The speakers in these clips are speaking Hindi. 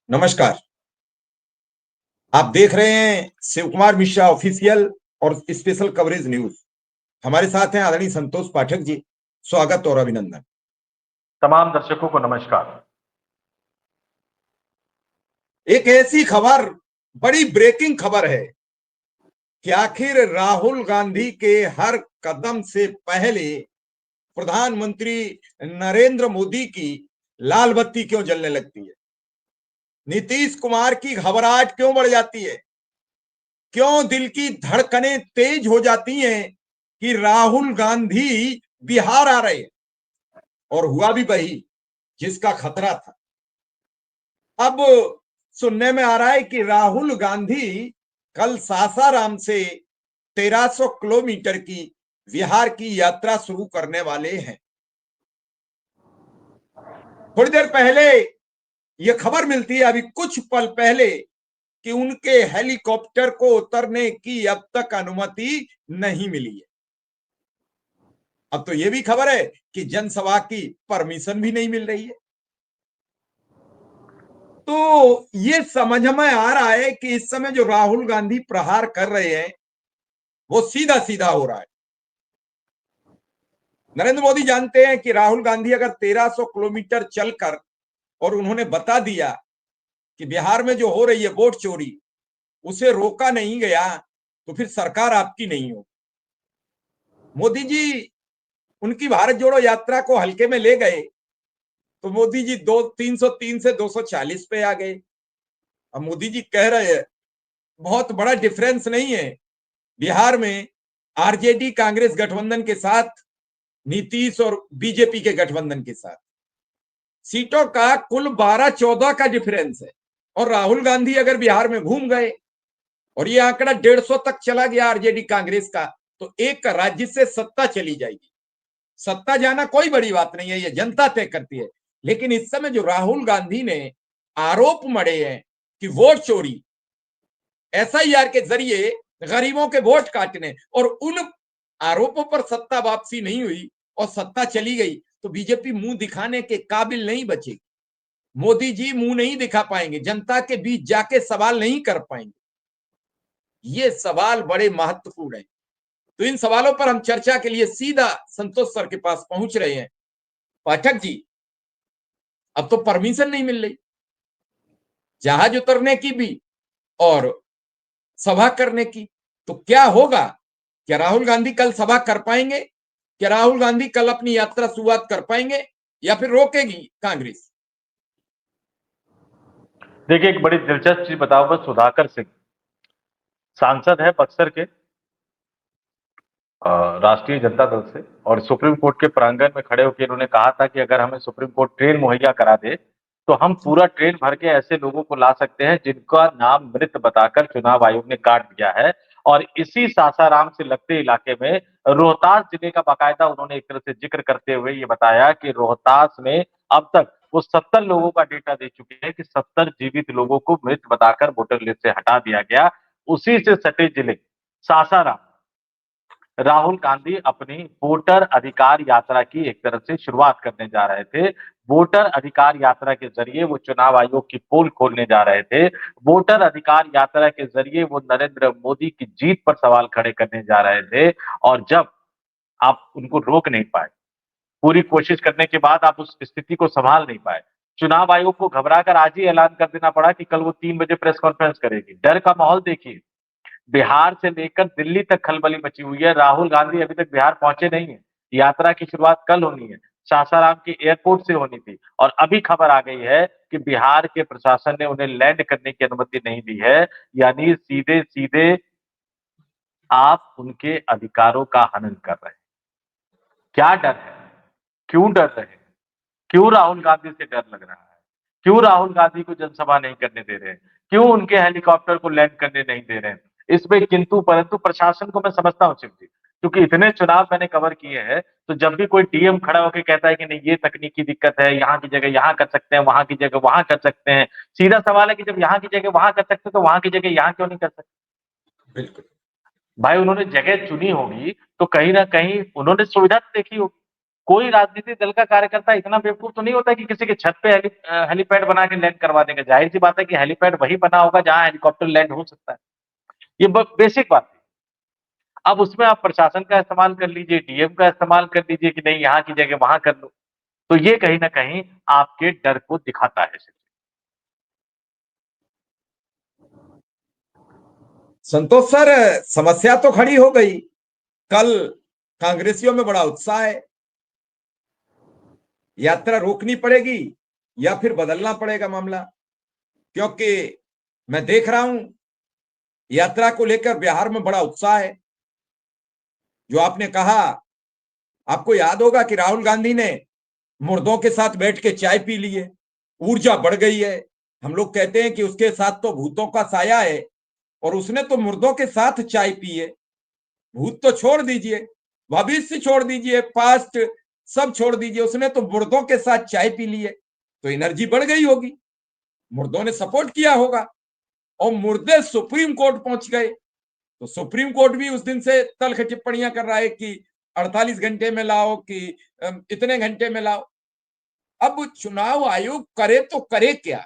नमस्कार। आप देख रहे हैं शिव कुमार मिश्रा ऑफिशियल और स्पेशल कवरेज न्यूज। हमारे साथ हैं आदरणीय संतोष पाठक जी। स्वागत और अभिनंदन। तमाम दर्शकों को नमस्कार। एक ऐसी खबर, बड़ी ब्रेकिंग खबर है कि आखिर राहुल गांधी के हर कदम से पहले प्रधानमंत्री नरेंद्र मोदी की लाल बत्ती क्यों जलने लगती है। नीतीश कुमार की घबराहट क्यों बढ़ जाती है, क्यों दिल की धड़कनें तेज हो जाती हैं कि राहुल गांधी बिहार आ रहे हैं। और हुआ भी वही जिसका खतरा था। अब सुनने में आ रहा है कि राहुल गांधी कल सासाराम से 1300 किलोमीटर की बिहार की यात्रा शुरू करने वाले हैं। थोड़ी देर पहले यह खबर मिलती है, अभी कुछ पल पहले, कि उनके हेलीकॉप्टर को उतरने की अब तक अनुमति नहीं मिली है। अब तो यह भी खबर है कि जनसभा की परमिशन भी नहीं मिल रही है। तो ये समझ में आ रहा है कि इस समय जो राहुल गांधी प्रहार कर रहे हैं वो सीधा सीधा हो रहा है। नरेंद्र मोदी जानते हैं कि राहुल गांधी अगर 1300 किलोमीटर चलकर, और उन्होंने बता दिया कि बिहार में जो हो रही है वोट चोरी, उसे रोका नहीं गया तो फिर सरकार आपकी नहीं हो। मोदी जी उनकी भारत जोड़ो यात्रा को हल्के में ले गए तो मोदी जी 303 से 240 पे आ गए। अब मोदी जी कह रहे हैं बहुत बड़ा डिफरेंस नहीं है बिहार में आरजेडी कांग्रेस गठबंधन के साथ, नीतीश और बीजेपी के गठबंधन के साथ सीटों का कुल 12-14 का डिफरेंस है। और राहुल गांधी अगर बिहार में घूम गए और ये आंकड़ा 150 तक चला गया आरजेडी कांग्रेस का, तो एक राज्य से सत्ता चली जाएगी। सत्ता जाना कोई बड़ी बात नहीं है, ये जनता तय करती है। लेकिन इस समय जो राहुल गांधी ने आरोप मढ़े हैं कि वोट चोरी, एसआईआर के जरिए गरीबों के वोट काटने, और उन आरोपों पर सत्ता वापसी नहीं हुई और सत्ता चली गई, तो बीजेपी मुंह दिखाने के काबिल नहीं बचेगी। मोदी जी मुंह नहीं दिखा पाएंगे, जनता के बीच जाके सवाल नहीं कर पाएंगे। ये सवाल बड़े महत्वपूर्ण है। तो इन सवालों पर हम चर्चा के लिए सीधा संतोष सर के पास पहुंच रहे हैं। पाठक जी, अब तो परमिशन नहीं मिल रही जहाज उतरने की भी और सभा करने की। तो क्या होगा? क्या राहुल गांधी कल सभा कर पाएंगे? क्या राहुल गांधी कल अपनी यात्रा शुरुआत कर पाएंगे या फिर रोकेगी कांग्रेस? देखिए, एक बड़ी दिलचस्प चीज बताऊं, बस सुधाकर सिंह सांसद है बक्सर के, राष्ट्रीय जनता दल से, और सुप्रीम कोर्ट के प्रांगण में खड़े होकर उन्होंने कहा था कि अगर हमें सुप्रीम कोर्ट ट्रेन मुहैया करा दे तो हम पूरा ट्रेन भर के ऐसे लोगों को ला सकते हैं जिनका नाम मृत बताकर चुनाव आयोग ने काट दिया है। और इसी सासाराम से लगते इलाके में रोहतास जिले का बाकायदा उन्होंने एक तरह से जिक्र करते हुए ये बताया कि रोहतास में अब तक वो 70 लोगों का डेटा दे चुके हैं कि 70 जीवित लोगों को मृत बताकर वोटर लिस्ट से हटा दिया गया। उसी से सटे जिले सासाराम राहुल गांधी अपनी वोटर अधिकार यात्रा की एक तरफ से शुरुआत करने जा रहे थे। वोटर अधिकार यात्रा के जरिए वो चुनाव आयोग की पोल खोलने जा रहे थे। वोटर अधिकार यात्रा के जरिए वो नरेंद्र मोदी की जीत पर सवाल खड़े करने जा रहे थे। और जब आप उनको रोक नहीं पाए, पूरी कोशिश करने के बाद आप उस स्थिति को संभाल नहीं पाए, चुनाव आयोग को घबराकर आज ही ऐलान कर देना पड़ा कि कल वो 3 बजे प्रेस कॉन्फ्रेंस करेगी। डर का माहौल देखिए, बिहार से लेकर दिल्ली तक खलबली मची हुई है। राहुल गांधी अभी तक बिहार पहुंचे नहीं है। यात्रा की शुरुआत कल होनी है, सासाराम के एयरपोर्ट से होनी थी, और अभी खबर आ गई है कि बिहार के प्रशासन ने उन्हें लैंड करने की अनुमति नहीं दी है। यानी सीधे सीधे आप उनके अधिकारों का हनन कर रहे हैं। क्या डर है? क्यों डर रहे हैं? क्यों राहुल गांधी से डर लग रहा है? क्यों राहुल गांधी को जनसभा नहीं करने दे रहे हैं? क्यों उनके हेलीकॉप्टर को लैंड करने नहीं दे रहे हैं? इसमें किंतु परंतु प्रशासन को मैं समझता हूँ शिव जी, क्योंकि इतने चुनाव मैंने कवर किए हैं, तो जब भी कोई डीएम खड़ा होकर कहता है कि नहीं ये तकनीकी दिक्कत है, यहाँ की जगह यहाँ कर सकते हैं, वहां की जगह वहां कर सकते हैं, सीधा सवाल है कि जब यहाँ की जगह वहां कर सकते हैं तो वहां की जगह यहाँ क्यों नहीं कर सकते? बिल्कुल। भाई उन्होंने जगह चुनी होगी तो कहीं ना कहीं उन्होंने सुविधा तो देखी होगी। कोई राजनीतिक दल का कार्यकर्ता इतना बेवकूफ तो नहीं होता कि किसी के छत पे हेलीपैड बना के लैंड करवा देगा। जाहिर सी बात है कि हेलीपैड वही बना होगा जहां हेलीकॉप्टर लैंड हो सकता है। ये बेसिक बात है। अब उसमें आप प्रशासन का इस्तेमाल कर लीजिए, डीएम का इस्तेमाल कर लीजिए कि नहीं यहाँ की जगह वहां कर लो, तो ये कहीं ना कहीं आपके डर को दिखाता है। संतोष सर, समस्या तो खड़ी हो गई। कल कांग्रेसियों में बड़ा उत्साह है। यात्रा रोकनी पड़ेगी या फिर बदलना पड़ेगा मामला, क्योंकि मैं देख रहा हूं यात्रा को लेकर बिहार में बड़ा उत्साह है। जो आपने कहा, आपको याद होगा कि राहुल गांधी ने मुर्दों के साथ बैठ के चाय पी ली है, ऊर्जा बढ़ गई है। हम लोग कहते हैं कि उसके साथ तो भूतों का साया है, और उसने तो मुर्दों के साथ चाय पी है। भूत तो छोड़ दीजिए, भविष्य छोड़ दीजिए, पास्ट सब छोड़ दीजिए, उसने तो मुर्दों के साथ चाय पी ली है, तो एनर्जी बढ़ गई होगी, मुर्दों ने सपोर्ट किया होगा, और मुर्दे सुप्रीम कोर्ट पहुंच गए। तो सुप्रीम कोर्ट भी उस दिन से तल्ख टिप्पणियां कर रहा है कि 48 घंटे में लाओ, कि इतने घंटे में लाओ। अब चुनाव आयोग करे तो करे क्या?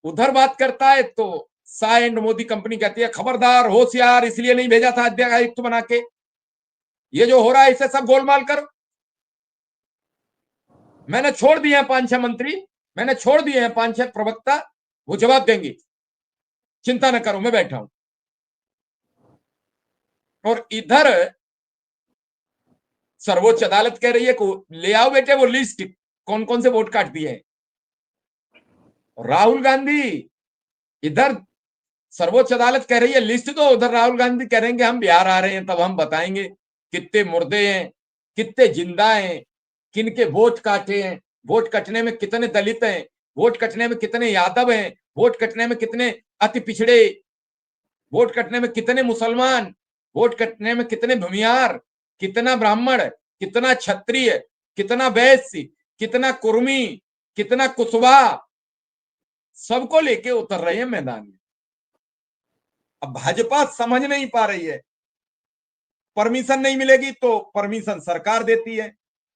उधर बात करता है तो शाह एंड मोदी कंपनी कहती है खबरदार, होशियार, इसलिए नहीं भेजा था अध्यक्ष आयुक्त बना के, ये जो हो रहा है इसे सब गोलमाल करो। मैंने छोड़ दिए हैं 5-6 मंत्री, मैंने छोड़ दिए हैं 5-6 प्रवक्ता, वो जवाब देंगे, चिंता न करो, मैं बैठा हूं। और इधर सर्वोच्च अदालत कह रही है को ले आओ बेटे वो लिस्ट, कौन कौन से वोट काट दिए हैं। राहुल गांधी इधर सर्वोच्च अदालत कह रही है लिस्ट दो, उधर राहुल गांधी कह रहे हैं कि हम बिहार आ रहे हैं तब हम बताएंगे कितने मुर्दे हैं, कितने जिंदा हैं, किन के वोट काटे हैं, वोट कटने में कितने दलित हैं, वोट कटने में कितने यादव हैं, वोट कटने में कितने अति पिछड़े, वोट कटने में कितने मुसलमान, वोट कटने में कितने भूमिहार, कितना ब्राह्मण, कितना क्षत्रिय, कितना वैश्य, कितना कुर्मी, कितना कुशवाहा, सबको लेके उतर रहे हैं मैदान में। अब भाजपा समझ नहीं पा रही है, परमिशन नहीं मिलेगी तो परमिशन सरकार देती है।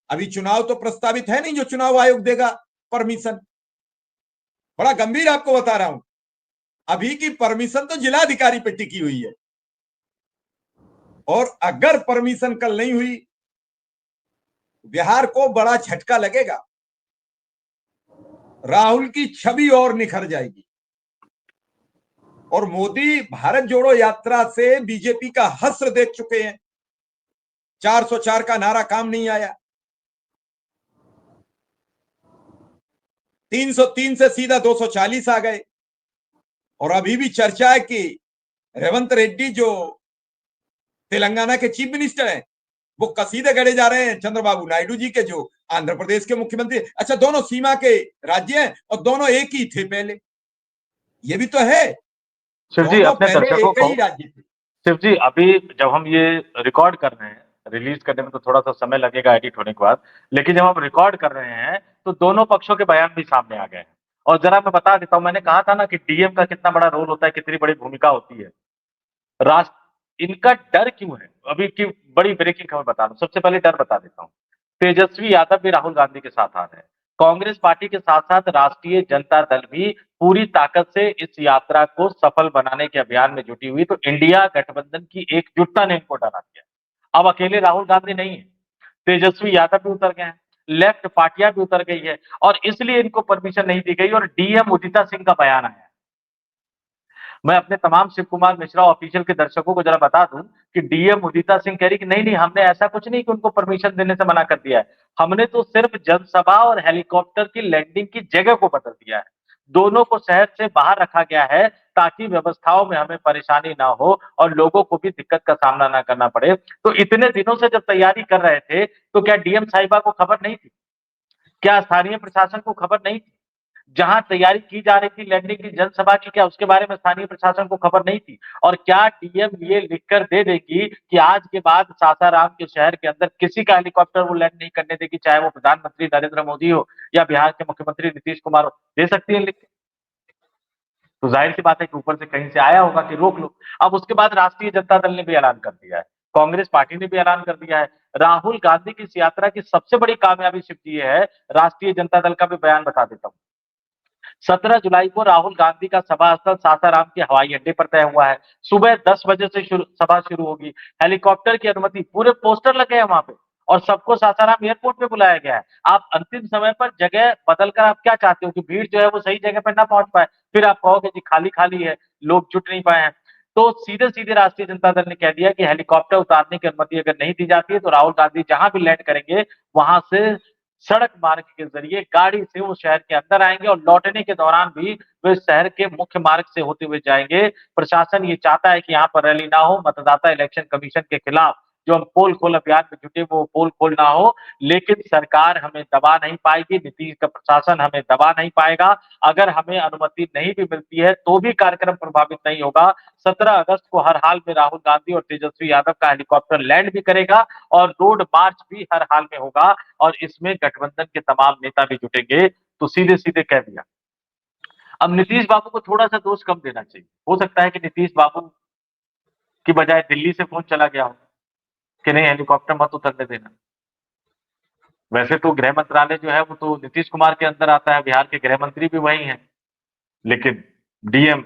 अभी चुनाव तो प्रस्तावित है नहीं जो चुनाव आयोग देगा परमिशन। बड़ा गंभीर आपको बता रहा हूं, अभी की परमिशन तो जिलाधिकारी पे टिकी हुई है, और अगर परमिशन कल नहीं हुई, बिहार को बड़ा झटका लगेगा, राहुल की छवि और निखर जाएगी। और मोदी भारत जोड़ो यात्रा से बीजेपी का हस्र देख चुके हैं। 404 का नारा काम नहीं आया, 303 से सीधा 240 आ गए, और अभी भी चर्चा है कि रेवंत रेड्डी जो तेलंगाना के चीफ मिनिस्टर हैं, वो कसीदे गढ़े जा रहे हैं चंद्रबाबू नायडू जी के जो आंध्र प्रदेश के मुख्यमंत्री। अच्छा, दोनों सीमा के राज्य हैं और दोनों एक ही थे पहले, ये भी तो है, शिव जी दोनों अपने पहले दर्शकों एक को, ही राज्य थे। शिव जी अभी जब हम ये रिकॉर्ड कर रहे हैं, रिलीज करने में तो थोड़ा सा समय लगेगा एडिट होने के बाद, लेकिन जब हम रिकॉर्ड कर रहे हैं तो दोनों पक्षों के बयान भी सामने आ गए हैं। और जरा मैं बता देता हूं, मैंने कहा था ना कि डीएम का कितना बड़ा रोल होता है, कितनी बड़ी भूमिका होती है। राष्ट्र इनका डर क्यों है, अभी की बड़ी ब्रेकिंग खबर बता दूं। सबसे पहले डर बता देता हूं, तेजस्वी यादव भी राहुल गांधी के साथ आ रहे हैं। कांग्रेस पार्टी के साथ साथ राष्ट्रीय जनता दल भी पूरी ताकत से इस यात्रा को सफल बनाने के अभियान में जुटी हुई। तो इंडिया गठबंधन की एकजुटता ने इनको डरा दिया। अब अकेले राहुल गांधी नहीं है, तेजस्वी यादव भी उतर गए हैं, लेफ्ट पार्टियां भी उतर गई है, और इसलिए इनको परमिशन नहीं दी गई। और डीएम उदिता सिंह का बयान आया। मैं अपने तमाम शिव कुमार मिश्रा ऑफिशियल के दर्शकों को जरा बता दूं कि डीएम उदिता सिंह कह रही कि नहीं नहीं, हमने ऐसा कुछ नहीं कि उनको परमिशन देने से मना कर दिया है, हमने तो सिर्फ जनसभा और हेलीकॉप्टर की लैंडिंग की जगह को बदल दिया है। दोनों को शहर से बाहर रखा गया है ताकि व्यवस्थाओं में हमें परेशानी ना हो और लोगों को भी दिक्कत का सामना ना करना पड़े। तो इतने दिनों से जब तैयारी कर रहे थे तो क्या डीएम साहिबा को खबर नहीं थी? क्या स्थानीय प्रशासन को खबर नहीं थी? जहां तैयारी की जा रही थी लैंडिंग की जनसभा की, क्या उसके बारे में स्थानीय प्रशासन को खबर नहीं थी? और क्या डीएम ये लिखकर दे देगी कि आज के बाद सासाराम के शहर के अंदर किसी का हेलीकॉप्टर वो लैंड नहीं करने देगी, चाहे वो प्रधानमंत्री नरेंद्र मोदी हो या बिहार के मुख्यमंत्री नीतीश कुमार हो? दे सकती है लिख के? तो जाहिर सी बात है कि ऊपर से कहीं से आया होगा कि रोक लो। अब उसके बाद राष्ट्रीय जनता दल ने भी ऐलान कर दिया है, कांग्रेस पार्टी ने भी ऐलान कर दिया है राहुल गांधी की इस यात्रा की सबसे बड़ी कामयाबी सिर्फ ये है, राष्ट्रीय जनता दल का भी बयान बता देता हूं। 17 जुलाई को राहुल गांधी का सभा स्थल सासाराम के हवाई अड्डे पर तय हुआ है। सुबह 10 बजे से सभा शुरू होगी। हेलीकॉप्टर की अनुमति, पूरे पोस्टर लगे हैं वहां पे और सबको सासाराम एयरपोर्ट पे बुलाया गया है। आप अंतिम समय पर जगह बदलकर आप क्या चाहते हो कि भीड़ जो है वो सही जगह पर ना पहुंच पाए, फिर आप कहोगे जी खाली खाली है, लोग जुट नहीं पाए हैं। तो सीधे सीधे राष्ट्रीय जनता दल ने कह दिया कि हेलीकॉप्टर उतारने की अनुमति अगर नहीं दी जाती है तो राहुल गांधी जहां भी लैंड करेंगे वहां से सड़क मार्ग के जरिए गाड़ी से वो शहर के अंदर आएंगे और लौटने के दौरान भी वे शहर के मुख्य मार्ग से होते हुए जाएंगे। प्रशासन ये चाहता है कि यहाँ पर रैली ना हो, मतदाता इलेक्शन कमीशन के खिलाफ जो हम पोल खोल अभियान में जुटे वो पोल खोल ना हो, लेकिन सरकार हमें दबा नहीं पाएगी, नीतीश का प्रशासन हमें दबा नहीं पाएगा। अगर हमें अनुमति नहीं भी मिलती है तो भी कार्यक्रम प्रभावित नहीं होगा। 17 अगस्त को हर हाल में राहुल गांधी और तेजस्वी यादव का हेलीकॉप्टर लैंड भी करेगा और रोड मार्च भी हर हाल में होगा और इसमें गठबंधन के तमाम नेता भी जुटेंगे। तो सीधे सीधे कह दिया। अब नीतीश बाबू को थोड़ा सा दोष कम देना चाहिए। हो सकता है कि नीतीश बाबू की बजाय दिल्ली से फोन चला गया हो कि नहीं हेलीकॉप्टर मत उतरने देना। वैसे तो गृह मंत्रालय जो है वो तो नीतीश कुमार के अंदर आता है, बिहार के गृह मंत्री भी वही हैं, लेकिन डीएम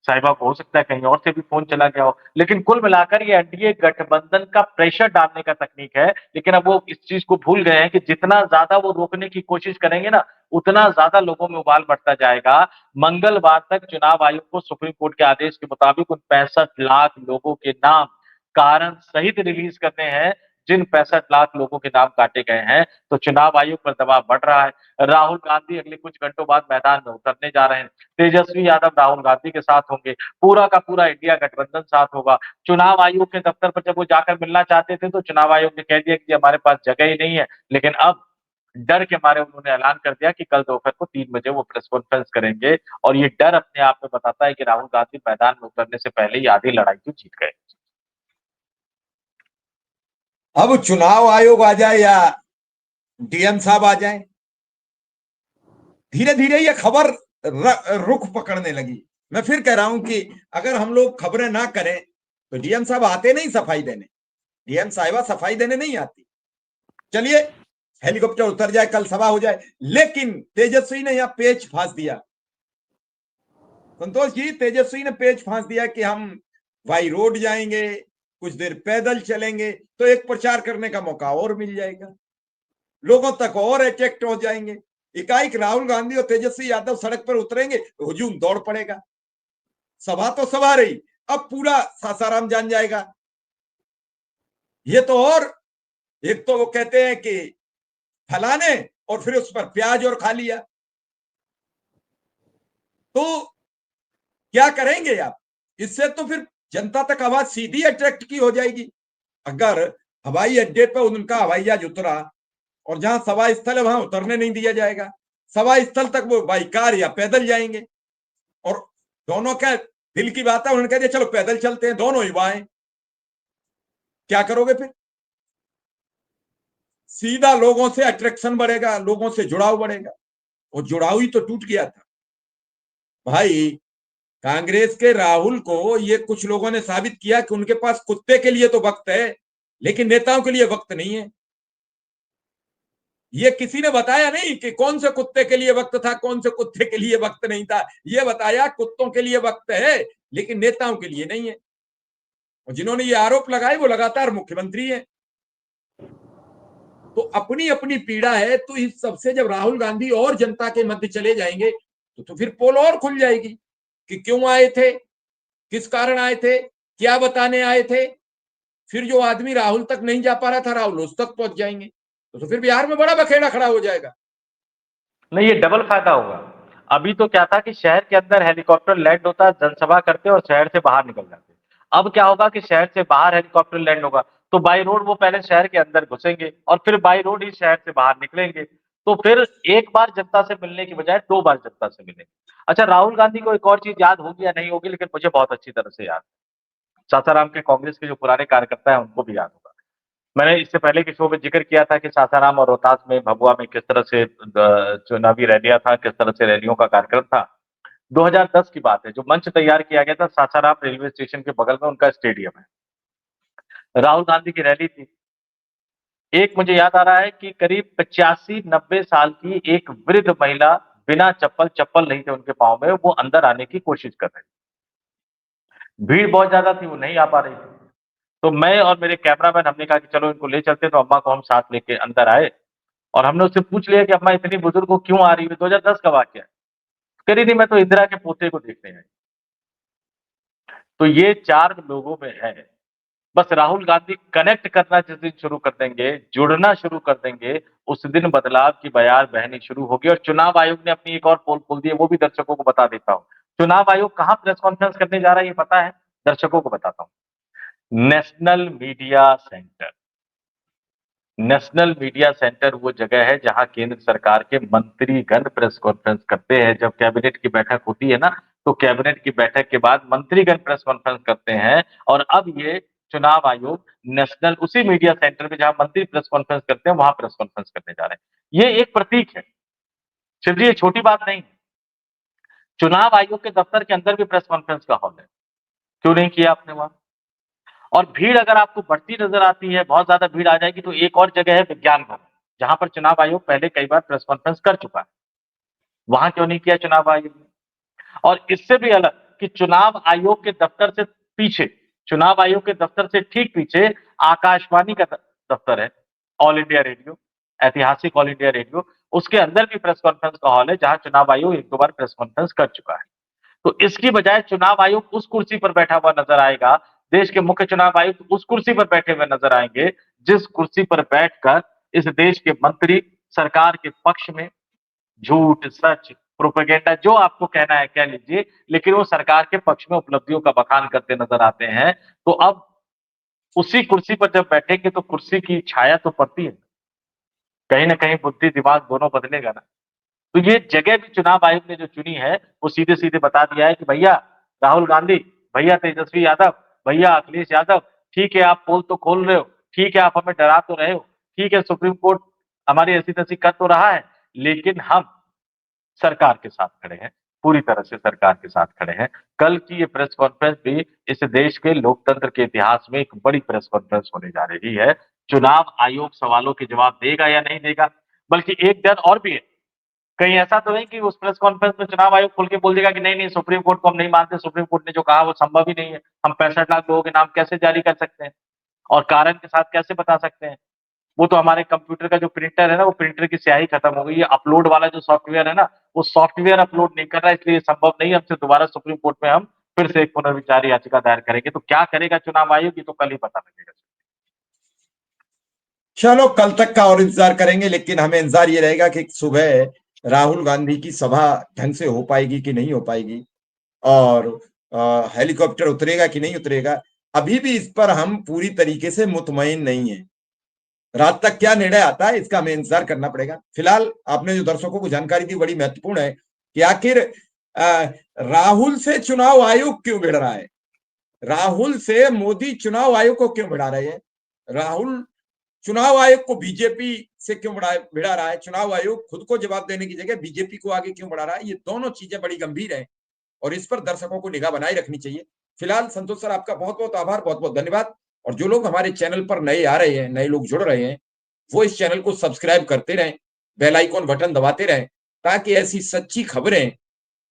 साहिबा को हो सकता है कहीं और से भी फोन चला गया हो। लेकिन कुल मिलाकर ये एनडीए गठबंधन का प्रेशर डालने का तकनीक है। लेकिन अब वो इस चीज को भूल गए हैं कि जितना ज्यादा वो रोकने की कोशिश करेंगे ना, उतना ज्यादा लोगों में उबाल बढ़ता जाएगा। मंगलवार तक चुनाव आयोग को सुप्रीम कोर्ट के आदेश के मुताबिक उन 65 लाख लोगों के नाम कारण सहित रिलीज करने हैं जिन 65 लाख लोगों के नाम काटे गए हैं। तो चुनाव आयोग पर दबाव बढ़ रहा है। राहुल गांधी अगले कुछ घंटों बाद मैदान में उतरने जा रहे हैं। तेजस्वी यादव राहुल गांधी के साथ होंगे। पूरा का पूरा इंडिया गठबंधन साथ होगा। चुनाव आयोग के दफ्तर पर जब वो जाकर मिलना चाहते थे तो चुनाव आयोग ने कह दिया कि हमारे पास जगह ही नहीं है। लेकिन अब डर के मारे उन्होंने ऐलान कर दिया कि कल दोपहर को 3 बजे वो प्रेस कॉन्फ्रेंस करेंगे और ये डर अपने आप में बताता है कि राहुल गांधी मैदान में उतरने से पहले ही आधी लड़ाई तो जीत गए। अब चुनाव आयोग आ जाए या डीएम साहब आ जाए, धीरे धीरे ये खबर रुख पकड़ने लगी। मैं फिर कह रहा हूं कि अगर हम लोग खबरें ना करें तो डीएम साहब आते नहीं सफाई देने, डीएम साहिबा सफाई देने नहीं आती। चलिए हेलीकॉप्टर उतर जाए, कल सभा हो जाए, लेकिन तेजस्वी ने यहां पेच फांस दिया। संतोष जी, तेजस्वी ने पेच फांस दिया कि हम बाई रोड जाएंगे, कुछ देर पैदल चलेंगे तो एक प्रचार करने का मौका और मिल जाएगा, लोगों तक और अट्रैक्ट हो जाएंगे। एकाएक राहुल गांधी और तेजस्वी यादव सड़क पर उतरेंगे तो हुजूम दौड़ पड़ेगा। सभा तो सभा रही, अब पूरा सासाराम जान जाएगा। ये तो और एक तो वो कहते हैं कि फलाने और फिर उस पर प्याज और खा लिया। तो क्या करेंगे आप? इससे तो फिर जनता तक आवाज सीधी अट्रैक्ट की हो जाएगी। अगर हवाई अड्डे पर उनका हवाई जहाज उतरा और जहां सभा स्थल है वहां उतरने नहीं दिया जाएगा, सभा स्थल तक वो बाई कार या पैदल जाएंगे और दोनों का दिल की बात है, उन्होंने कह दिया चलो पैदल चलते हैं, दोनों युवा हैं, क्या करोगे फिर? सीधा लोगों से अट्रैक्शन बढ़ेगा, लोगों से जुड़ाव बढ़ेगा, और जुड़ाव ही तो टूट गया था भाई। कांग्रेस के राहुल को ये कुछ लोगों ने साबित किया कि उनके पास कुत्ते के लिए तो वक्त है लेकिन नेताओं के लिए वक्त नहीं है। ये किसी ने बताया नहीं कि कौन से कुत्ते के लिए वक्त था, कौन से कुत्ते के लिए वक्त नहीं था। ये बताया कुत्तों के लिए वक्त है लेकिन नेताओं के लिए नहीं है। और जिन्होंने ये आरोप लगाए वो लगातार मुख्यमंत्री है। तो अपनी अपनी पीड़ा है। तो इस सबसे जब राहुल गांधी और जनता के मध्य चले जाएंगे तो फिर पोल और खुल जाएगी कि क्यों आए थे, किस कारण आए थे, क्या बताने आए थे। फिर जो आदमी राहुल तक नहीं जा पा रहा था राहुल उस तक पहुंच जाएंगे। तो फिर बिहार में बड़ा बखेड़ा खड़ा हो जाएगा। नहीं, ये डबल फायदा होगा। अभी तो क्या था कि शहर के अंदर हेलीकॉप्टर लैंड होता, जनसभा करते और शहर से बाहर निकल जाते। अब क्या होगा कि शहर से बाहर हेलीकॉप्टर लैंड होगा तो बाई रोड वो पहले शहर के अंदर घुसेंगे और फिर बाई रोड ही शहर से बाहर निकलेंगे। तो फिर एक बार जनता से मिलने की बजाय 2 बार जनता से मिलेंगे। अच्छा, राहुल गांधी को एक और चीज याद होगी या नहीं होगी, लेकिन मुझे बहुत अच्छी तरह से याद है। सासाराम के कांग्रेस के जो पुराने कार्यकर्ता हैं उनको भी याद होगा। मैंने इससे पहले के शो में जिक्र किया था कि सासाराम और रोहतास में, भभुआ में किस तरह से चुनावी रैलियां था, किस तरह से रैलियों का कार्यक्रम था। 2010 की बात है, जो मंच तैयार किया गया था सासाराम रेलवे स्टेशन के बगल में उनका स्टेडियम है। राहुल गांधी की रैली थी। एक मुझे याद आ रहा है कि करीब 85-90 साल की एक वृद्ध महिला बिना चप्पल नहीं थे उनके पाँव में, वो अंदर आने की कोशिश कर रही थी। भीड़ बहुत ज़्यादा थी, वो नहीं आ पा रही थी। तो मैं और मेरे कैमरामैन हमने कहा कि चलो इनको ले चलते हैं, तो अम्मा को हम साथ लेके अंदर आए और हमने उससे पूछ लिया कि अम्मा इतनी बुजुर्ग हो क्यों आ रही है? 2010 का वाक़या है। कह रही नहीं मैं तो इंदिरा के पोते को देखने आई। तो ये 4 लोगों में है। बस राहुल गांधी कनेक्ट करना जिस दिन शुरू कर देंगे, जुड़ना शुरू कर देंगे, उस दिन बदलाव की बयार बहनी शुरू होगी। और चुनाव आयोग ने अपनी एक और पोल खोल दी है, वो भी दर्शकों को बता देता हूँ। चुनाव आयोग कहाँ प्रेस कॉन्फ्रेंस करने जा रहा है ये पता है? दर्शकों को बताता हूँ। National media centre. National media centre वो जगह है जहां केंद्र सरकार के मंत्रीगण प्रेस कॉन्फ्रेंस करते हैं। जब कैबिनेट की बैठक होती है ना, तो कैबिनेट की बैठक के बाद मंत्रीगण प्रेस कॉन्फ्रेंस करते हैं। और अब ये चुनाव आयोग नेशनल उसी मीडिया सेंटर में जहां मंत्री प्रेस कॉन्फ्रेंस करते हैं, वहां प्रेस कॉन्फ्रेंस करने जा रहे हैं। ये एक प्रतीक है, शिव जी, ये छोटी बात नहीं है। चुनाव आयोग के दफ्तर के अंदर भी प्रेस कॉन्फ्रेंस का हॉल है, क्यों नहीं किया आपने वहां? और भीड़ अगर आपको बढ़ती नजर आती है, बहुत ज्यादा भीड़ आ जाएगी, तो एक और जगह है विज्ञान भवन, जहां पर चुनाव आयोग पहले कई बार प्रेस कॉन्फ्रेंस कर चुका है। वहां क्यों नहीं किया चुनाव आयोग ने? और इससे भी अलग कि चुनाव आयोग के दफ्तर से पीछे, चुनाव आयोग के दफ्तर से ठीक पीछे आकाशवाणी का दफ्तर है, ऑल इंडिया रेडियो, ऐतिहासिक ऑल इंडिया रेडियो। उसके अंदर भी प्रेस कॉन्फ्रेंस का हॉल है, जहां चुनाव आयोग एक दो बार प्रेस कॉन्फ्रेंस कर चुका है। तो इसकी बजाय चुनाव आयोग उस कुर्सी पर बैठा हुआ नजर आएगा, देश के मुख्य चुनाव आयुक्त उस कुर्सी पर बैठे हुए नजर आएंगे, जिस कुर्सी पर बैठकर इस देश के मंत्री सरकार के पक्ष में झूठ, सच, प्रोपेगेंडा जो आपको कहना है कह लीजिए, लेकिन वो सरकार के पक्ष में उपलब्धियों का बखान करते नजर आते हैं। तो अब उसी कुर्सी पर जब बैठेंगे तो कुर्सी की छाया तो पड़ती है, कहीं ना कहीं बुद्धि दिमाग दोनों बदलेगा ना। तो ये जगह भी चुनाव आयोग ने जो चुनी है, वो सीधे सीधे बता दिया है कि भैया राहुल गांधी, भैया तेजस्वी यादव, भैया अखिलेश यादव, ठीक है आप पोल तो खोल रहे हो, ठीक है आप हमें डरा तो रहे हो, ठीक है सुप्रीम कोर्ट हमारी ऐसी तैसी कर तो रहा है, लेकिन हम सरकार के साथ खड़े हैं, पूरी तरह से सरकार के साथ खड़े हैं। कल की ये प्रेस कॉन्फ्रेंस भी इस देश के लोकतंत्र के इतिहास में एक बड़ी प्रेस कॉन्फ्रेंस होने जा रही है। चुनाव आयोग सवालों के जवाब देगा या नहीं देगा, बल्कि एक डर और भी है, कहीं ऐसा तो नहीं कि उस प्रेस कॉन्फ्रेंस में चुनाव आयोग खुल के बोल देगा कि नहीं नहीं सुप्रीम कोर्ट को हम नहीं मानते, सुप्रीम कोर्ट ने जो कहा वो संभव ही नहीं है, हम 65 लाख लोगों के नाम कैसे जारी कर सकते हैं और कारण के साथ कैसे बता सकते हैं। वो तो हमारे कंप्यूटर का जो प्रिंटर है ना, वो प्रिंटर की स्याही खत्म हो गई है, अपलोड वाला जो सॉफ्टवेयर है ना, वो सॉफ्टवेयर अपलोड नहीं कर रहा है, इसलिए संभव नहीं है, हमसे दोबारा सुप्रीम कोर्ट में हम फिर से एक पुनर्विचार याचिका दायर करेंगे। तो क्या करेगा चुनाव आयोग, ये तो कल ही पता लगेगा। चलो कल तक का और इंतजार करेंगे, लेकिन हमें इंतजार ये रहेगा कि सुबह राहुल गांधी की सभा ढंग से हो पाएगी कि नहीं हो पाएगी, और हेलीकॉप्टर उतरेगा कि नहीं उतरेगा। अभी भी इस पर हम पूरी तरीके से मुतमईन नहीं है। रात तक क्या निर्णय आता है इसका हमें इंतजार करना पड़ेगा। फिलहाल आपने जो दर्शकों को जानकारी दी बड़ी महत्वपूर्ण है कि आखिर राहुल से चुनाव आयोग क्यों भिड़ रहा है, राहुल से मोदी चुनाव आयोग को क्यों भिड़ा रहे हैं, राहुल चुनाव आयोग को बीजेपी से क्यों भिड़ा रहा है, चुनाव आयोग खुद को जवाब देने की जगह बीजेपी को आगे क्यों बढ़ा रहा है। ये दोनों चीजें बड़ी गंभीर हैं और इस पर दर्शकों को निगाह बनाए रखनी चाहिए। फिलहाल संतोष सर आपका बहुत बहुत आभार, बहुत बहुत धन्यवाद। और जो लोग हमारे चैनल पर नए आ रहे हैं, नए लोग जुड़ रहे हैं, वो इस चैनल को सब्सक्राइब करते रहें, बेल आइकॉन बटन दबाते रहें, ताकि ऐसी सच्ची खबरें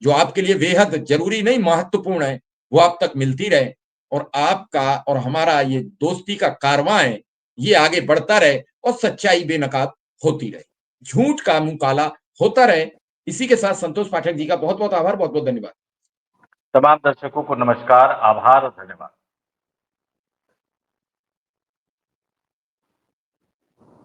जो आपके लिए बेहद जरूरी नहीं महत्वपूर्ण है, वो आप तक मिलती रहे और आपका और हमारा ये दोस्ती का कारवां है, ये आगे बढ़ता रहे और सच्चाई बेनकाब होती रहे, झूठ का मुंह काला होता रहे। इसी के साथ संतोष पाठक जी का बहुत बहुत आभार, बहुत बहुत धन्यवाद। तमाम दर्शकों को नमस्कार, आभार और धन्यवाद।